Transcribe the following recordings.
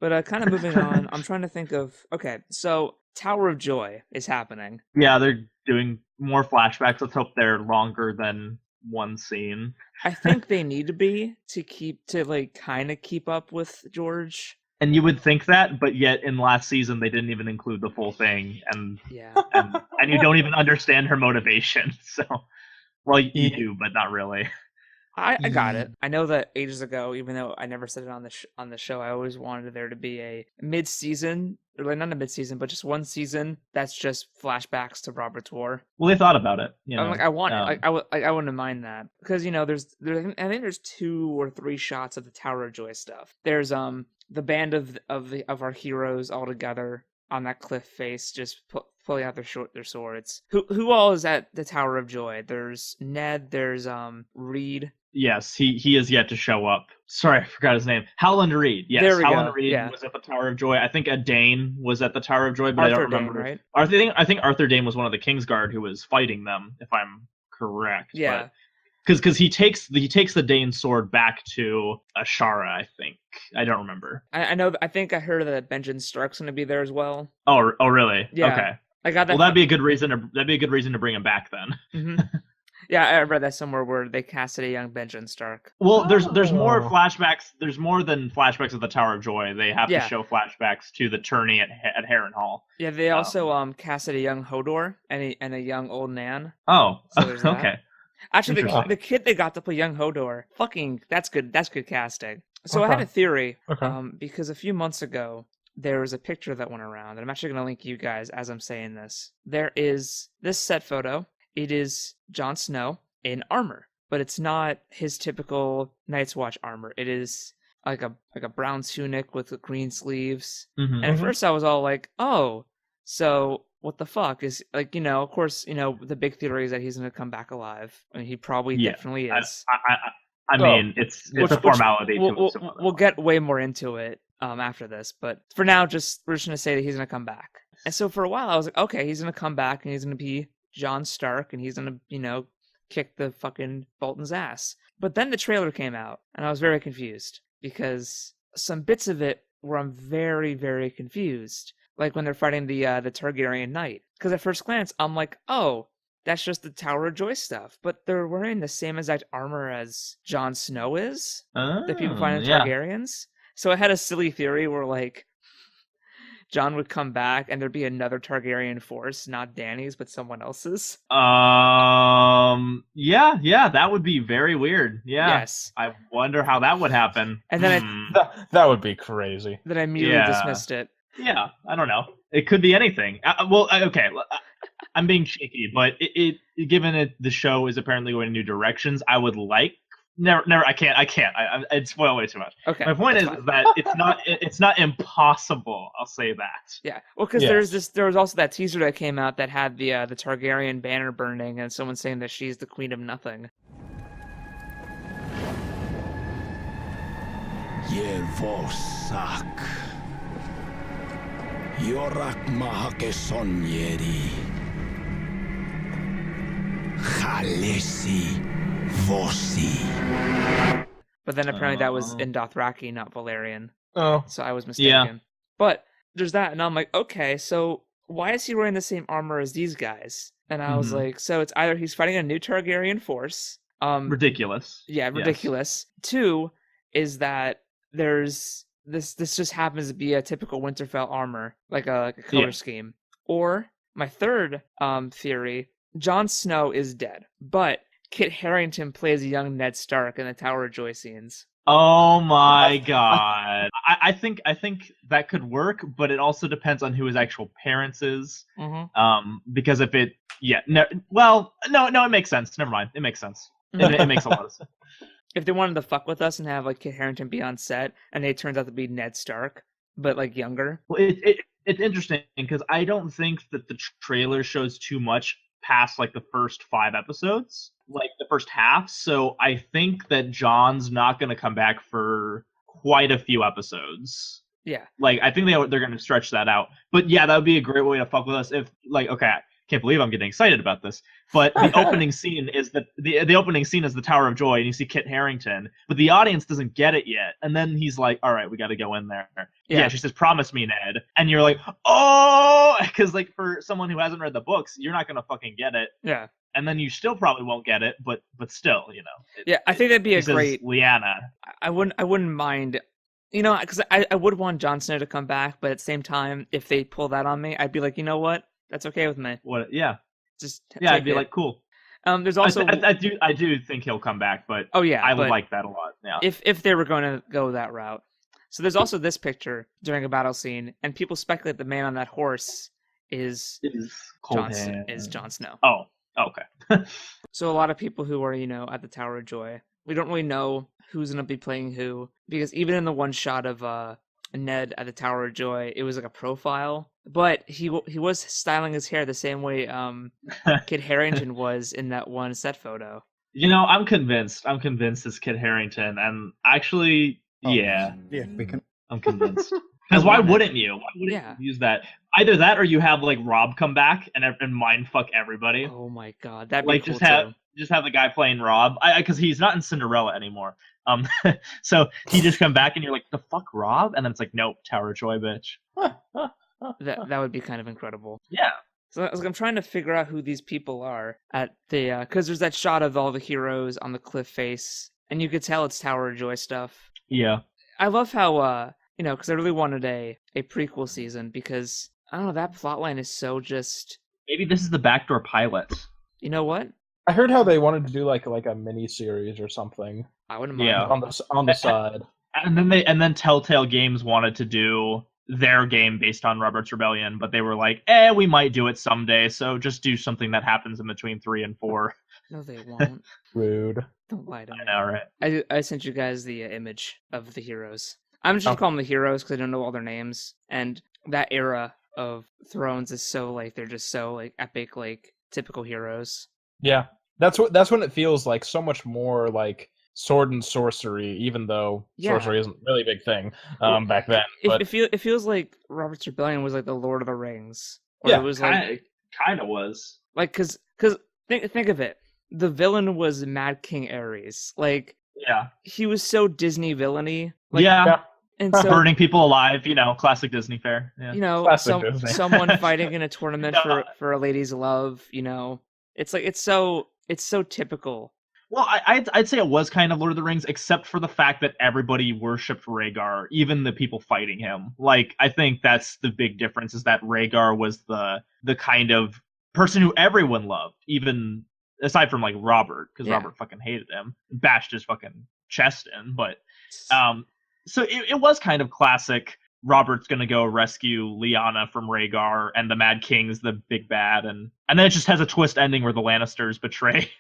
But kind of moving on, I'm trying to think of. Okay, so Tower of Joy is happening. Yeah, they're doing more flashbacks. Let's hope they're longer than one scene. I think they need to be to like kind of keep up with George. And you would think that, but yet in last season they didn't even include the full thing, and Yeah. and you don't even understand her motivation. So, well, you Yeah. do, but not really. I got it. I know that ages ago, even though I never said it on the show, I always wanted there to be a mid-season, or like not a mid-season, but just one season that's just flashbacks to Robert's War. Well, they thought about it. I'm like, I want it. I wouldn't mind that because I think there's 2 or 3 shots of the Tower of Joy stuff. There's the band of our heroes all together on that cliff face, just pulling out their swords. Who all is at the Tower of Joy? There's Ned. There's Reed. Yes, he is yet to show up. Sorry, I forgot his name. Howland Reed. Yes, There we Howland go. Reed Yeah. was at the Tower of Joy. I think a Dane was at the Tower of Joy, but I Arthur don't remember. Dane, right? I think Arthur Dane was one of the Kingsguard who was fighting them, if I'm correct. Yeah. Because he takes the Dane sword back to Ashara, I think. I don't remember. I know. I think I heard that Benjen Stark's going to be there as well. Oh, really? Yeah. Okay. I got that. Well, that'd be a good reason to bring him back then. Mm-hmm. Yeah, I read that somewhere where they casted a young Benjen Stark. Well, there's more flashbacks. There's more than flashbacks of the Tower of Joy. They have Yeah. to show flashbacks to the tourney at Harrenhal. Yeah, they also casted a young Hodor and a young old Nan. Oh, So there's that. okay. Actually, Interesting. the kid they got to play young Hodor, fucking, that's good. That's good casting. So I had Okay. a theory, Okay. because a few months ago there was a picture that went around, and I'm actually going to link you guys as I'm saying this. There is this set photo. It is Jon Snow in armor, but it's not his typical Night's Watch armor. It is like a brown tunic with the green sleeves. Mhm. And at first I was all like, oh, so what the fuck is, like, of course, the big theory is that he's going to come back alive. I mean, he probably Yeah. definitely is. I mean, it's a formality. We'll get way more into it after this, but for now, we're just going to say that he's going to come back. And so for a while, I was like, okay, he's going to come back and he's going to be Jon Stark and he's going to, kick the fucking Bolton's ass. But then the trailer came out and I was very confused because some bits of it where I'm very, very confused. Like when they're fighting the Targaryen knight. Because at first glance, I'm like, oh, that's just the Tower of Joy stuff. But they're wearing the same exact armor as Jon Snow is. The people fighting the Targaryens. So I had a silly theory where, like, Jon would come back and there'd be another Targaryen force, not Dany's, but someone else's. Yeah, that would be very weird. Yeah. Yes. I wonder how that would happen. And then That would be crazy. I immediately dismissed it. Yeah, I don't know. It could be anything. Okay. I'm being cheeky, but given the show is apparently going in new directions, I would like. Never. I can't. I'd spoil way too much. Okay. My point is fine. that it's not impossible. I'll say that. Yeah. Well, because there was also that teaser that came out that had the Targaryen banner burning and someone saying that she's the queen of nothing. Yevosak. Yorak mahake sonyeri. Khalesi vosi. But then apparently that was in Dothraki, not Valyrian. Oh. So I was mistaken. Yeah. But there's that, and I'm like, okay, so why is he wearing the same armor as these guys? And I was like, so it's either he's fighting a new Targaryen force. Ridiculous. Yeah, ridiculous. Yes. 2 is that there's this just happens to be a typical Winterfell armor, like a color scheme. Or my third theory, Jon Snow is dead, but Kit Harington plays a young Ned Stark in the Tower of Joy scenes. Oh my god! I think that could work, but it also depends on who his actual parents is. Mm-hmm. Because if it, no, it makes sense. Never mind, it makes sense. It makes a lot of sense. If they wanted to fuck with us and have like Kit Harington be on set, and it turns out to be Ned Stark, but like younger. Well, it's interesting because I don't think that the trailer shows too much past like the first 5 episodes, like the first half. So I think that John's not going to come back for quite a few episodes. Yeah. Like I think they're going to stretch that out. But yeah, that would be a great way to fuck with us if, like, okay, can't believe I'm getting excited about this. But the opening scene is the opening scene is the Tower of Joy, and you see Kit Harington, but the audience doesn't get it yet. And then he's like, "All right, we got to go in there." Yeah, she says, "Promise me, Ned," and you're like, "Oh," because like for someone who hasn't read the books, you're not gonna fucking get it. Yeah. And then you still probably won't get it, but still, Yeah, I think that'd be a great. Lyanna. I wouldn't mind. Because I would want Jon Snow to come back, but at the same time, if they pull that on me, I'd be like, you know what? That's okay with me. What? Yeah. Just I'd be like, cool. There's also I do think he'll come back, but I would like that a lot. Yeah. If they were going to go that route, so there's also this picture during a battle scene, and people speculate the man on that horse is Jon Snow. Oh, okay. So a lot of people who are at the Tower of Joy, we don't really know who's going to be playing who, because even in the one shot of Ned at the Tower of Joy, it was like a profile, but he was styling his hair the same way Kit Harington was in that one set photo. I'm convinced it's Kit Harington, and actually, yeah, we can. I'm convinced. Because why wouldn't you? Why wouldn't you use that? Either that, or you have like Rob come back and mind fuck everybody. Oh my god, that'd be cool just have the guy playing Rob, because he's not in Cinderella anymore. So he just come back and you're like, the fuck, Rob? And then it's like, nope, Tower of Joy, bitch. That would be kind of incredible. Yeah. So I'm trying to figure out who these people are at the because there's that shot of all the heroes on the cliff face, and you could tell it's Tower of Joy stuff. Yeah. I love how because I really wanted a prequel season, because I don't know, that plotline is so just. Maybe this is the backdoor pilot. You know what? I heard how they wanted to do like a mini series or something. I wouldn't mind. Yeah. On the side. And then Telltale Games wanted to do their game based on Robert's Rebellion, but they were like, we might do it someday, so just do something that happens in between 3 and 4. No, they won't. Rude. Don't lie to me. I know, right? I sent you guys the image of the heroes. I'm just gonna call them the heroes because I don't know all their names. And that era of Thrones is so like they're just so like epic, like typical heroes. Yeah, that's when it feels like so much more like sword and sorcery, even though sorcery isn't really a big thing back then. It feels like Robert's Rebellion was like the Lord of the Rings. Yeah, it was kind of was. Like because think of it, the villain was Mad King Ares. Like he was so Disney villainy. Like, and so burning people alive, classic Disney fare. Yeah. Someone fighting in a tournament for a lady's love. It's like it's so typical. Well, I'd say it was kind of Lord of the Rings, except for the fact that everybody worshipped Rhaegar, even the people fighting him. Like, I think that's the big difference, is that Rhaegar was the kind of person who everyone loved, even aside from like Robert, because Robert fucking hated him, bashed his fucking chest in. But so it was kind of classic. Robert's gonna go rescue Lyanna from Rhaegar, and the Mad King's the big bad, and then it just has a twist ending where the Lannisters betray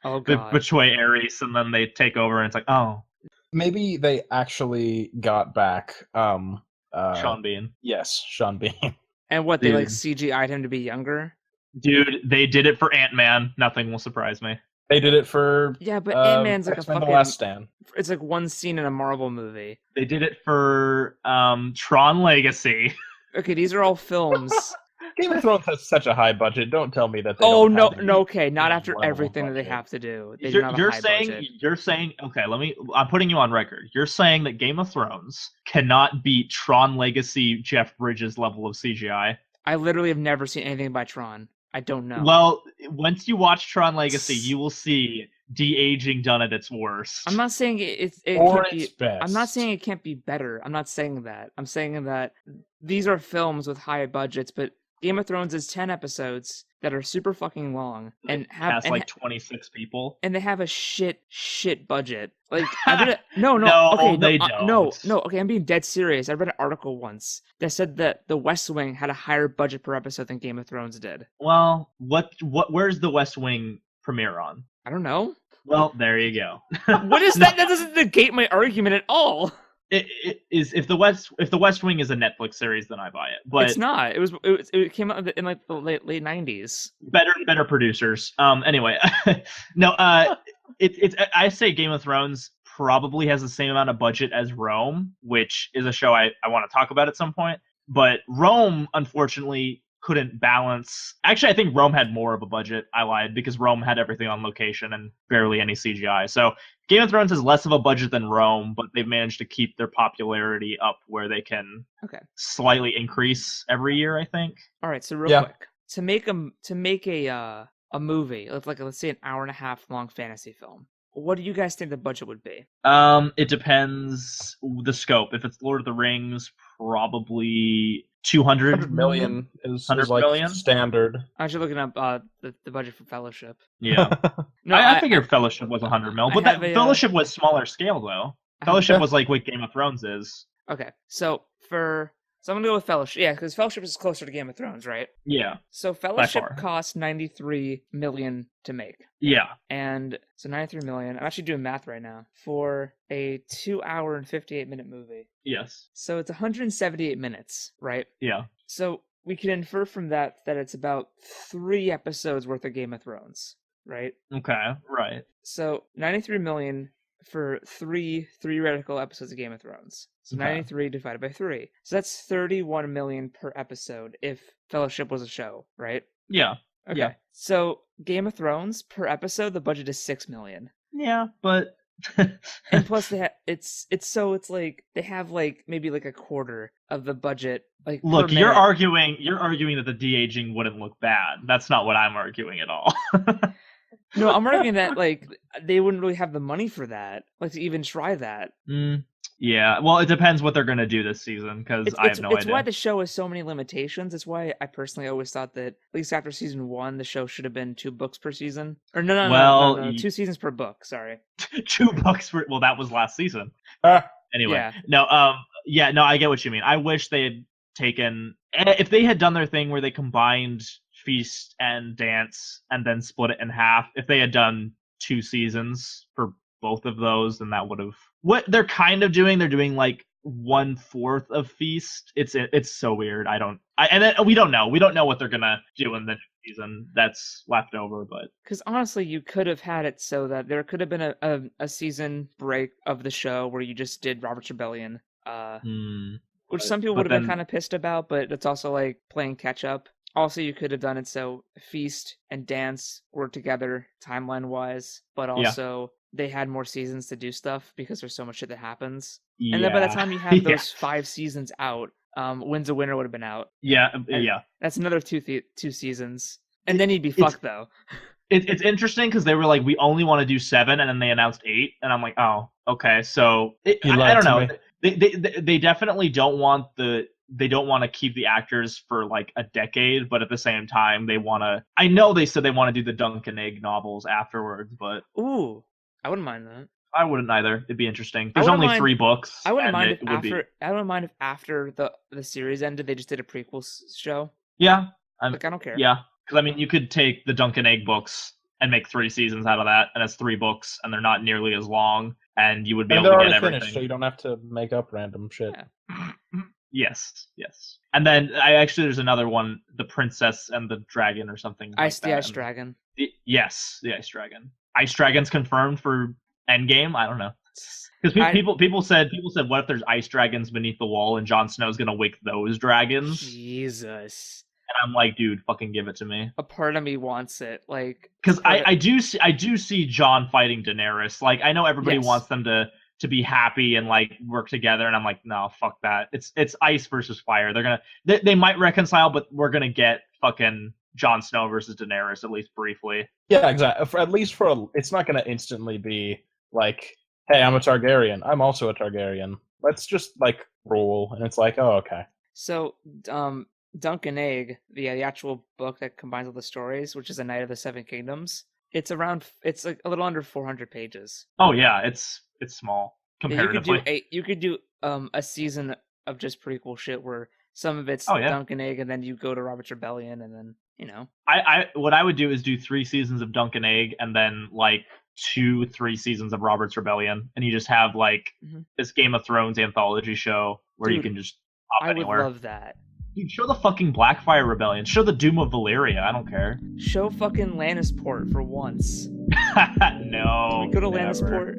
Ares, and then they take over, and it's like, oh, maybe they actually got back Sean Bean. Yes, Sean Bean. And what, they like CGI'd him to be younger? Dude, they did it for Ant-Man. Nothing will surprise me. They did it for but Ant-Man's like X-Men: The Last Stand. It's like one scene in a Marvel movie. They did it for Tron Legacy. Okay, these are all films. Game of Thrones has such a high budget. Don't tell me that. Okay, not after everything that they have to do. You're saying okay. I'm putting you on record. You're saying that Game of Thrones cannot beat Tron Legacy Jeff Bridges level of CGI. I literally have never seen anything by Tron. I don't know. Well, once you watch Tron Legacy, you will see de-aging done at its worst. I'm not saying its best. I'm not saying it can't be better. I'm not saying that. I'm saying that these are films with high budgets, but Game of Thrones is 10 episodes that are super fucking long and have 26 people, and they have a shit budget. Like they don't. Okay, I'm being dead serious. I read an article once that said that The West Wing had a higher budget per episode than Game of Thrones did. Well, where's The West Wing premiere on? I don't know. Well, there you go. What is that? That doesn't negate my argument at all. It is if the West Wing is a Netflix series, then I buy it. But it's not. It came out in like the late 90s. Better producers. Anyway, no. It's I say Game of Thrones probably has the same amount of budget as Rome, which is a show I want to talk about at some point. But Rome, unfortunately, couldn't balance. Actually, I think Rome had more of a budget. I lied, because Rome had everything on location and barely any CGI. So Game of Thrones has less of a budget than Rome, but they've managed to keep their popularity up where they can slightly increase every year, I think. All right, so real quick, to make a movie, let's say an hour and a half long fantasy film, what do you guys think the budget would be? It depends the scope. If it's Lord of the Rings, probably 200 million is like million? standard. I was looking up the budget for Fellowship. Yeah. No, I figured Fellowship was 100 mil, but Fellowship was smaller scale though. Fellowship was like what Game of Thrones is. Okay, so I'm gonna go with Fellowship. Yeah, because Fellowship is closer to Game of Thrones, right? Yeah. So Fellowship cost $93 million to make. Yeah. And so $93 million. I'm actually doing math right now for a 2 hour and 58-minute movie. Yes. So it's 178 minutes, right? Yeah. So we can infer from that it's about 3 episodes worth of Game of Thrones, right? Okay. Right. So 93 million for three theoretical episodes of Game of Thrones. So 93 divided by 3. So that's 31 million per episode if Fellowship was a show, right? Yeah. Okay. Yeah. So Game of Thrones per episode, the budget is 6 million. Yeah, but and plus it's like they have like maybe like a quarter of the budget. Like, look, you're arguing that the de-aging wouldn't look bad. That's not what I'm arguing at all. No, I'm arguing that like they wouldn't really have the money for that, like to even try that. Yeah, well, it depends what they're gonna do this season, because I have no idea. It's why the show has so many limitations. It's why I personally always thought that at least after season 1, the show should have been 2 books per season, or no, 2 seasons per book. Sorry, 2 books per. Well, that was last season. Anyway, no, I get what you mean. I wish they had taken, if they had done their thing where they combined Feast and Dance and then split it in half. If they had done 2 seasons for both of those, then that would have. What they're kind of doing, they're doing like 1/4 of Feast. It's so weird. And then we don't know what they're gonna do in the next season that's left over. But because honestly, you could have had it so that there could have been a season break of the show where you just did Robert's Rebellion, which some people would have been kind of pissed about, but it's also like playing catch up. Also, you could have done it so Feast and Dance were together timeline-wise, but also they had more seasons to do stuff because there's so much shit that happens. Yeah. And then by the time you had those 5 seasons out, Winds of Winter would have been out. Yeah, and that's another 2 seasons. And then you'd be fucked, though. It's interesting because they were like, we only want to do 7, and then they announced 8, and I'm like, oh, okay. So, I don't know. They definitely don't want to keep the actors for like a decade, but at the same time, they want to. I know they said they want to do the Dunk and Egg novels afterwards, but ooh, I wouldn't mind that. I wouldn't either. It'd be interesting. There's only 3 books. I wouldn't mind if after the series ended, they just did a prequel show. Yeah, I don't care. Yeah, because I mean, you could take the Dunk and Egg books and make 3 seasons out of that, and it's 3 books, and they're not nearly as long, and you would be able to get everything. Finished, so you don't have to make up random shit. Yeah. Yes. And then there's another one, The Princess and the Dragon or something. The Ice Dragon. Yes, the Ice Dragon. Ice Dragon's confirmed for Endgame. I don't know. Because people said what if there's ice dragons beneath the wall and Jon Snow's gonna wake those dragons? Jesus. And I'm like, dude, fucking give it to me. A part of me wants it, like, because I do see Jon fighting Daenerys. Like, I know everybody wants them to be happy and like work together, and I'm like, no, fuck that. It's ice versus fire. They might reconcile, but we're gonna get fucking Jon Snow versus Daenerys at least briefly. Yeah, exactly. It's not gonna instantly be like, hey, I'm a Targaryen. I'm also a Targaryen. Let's just like roll, and it's like, oh, okay. So, Dunk and Egg, the actual book that combines all the stories, which is A Knight of the Seven Kingdoms. It's like a little under 400 pages. Oh yeah, it's small comparatively. You could do a season of just prequel shit where some of it's Dunk and Egg, and then you go to Robert's Rebellion, and then what I would do is do 3 seasons of Dunk and Egg, and then like 2-3 seasons of Robert's Rebellion, and you just have like this Game of Thrones anthology show where you can just pop anywhere. I would love that. Dude, show the fucking Blackfire Rebellion. Show the Doom of Valyria. I don't care. Show fucking Lannisport for once. No. Can we go to Lannisport?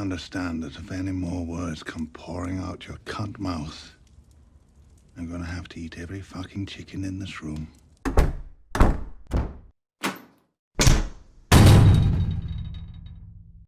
understand that if any more words come pouring out your cunt mouth, I'm gonna have to eat every fucking chicken in this room.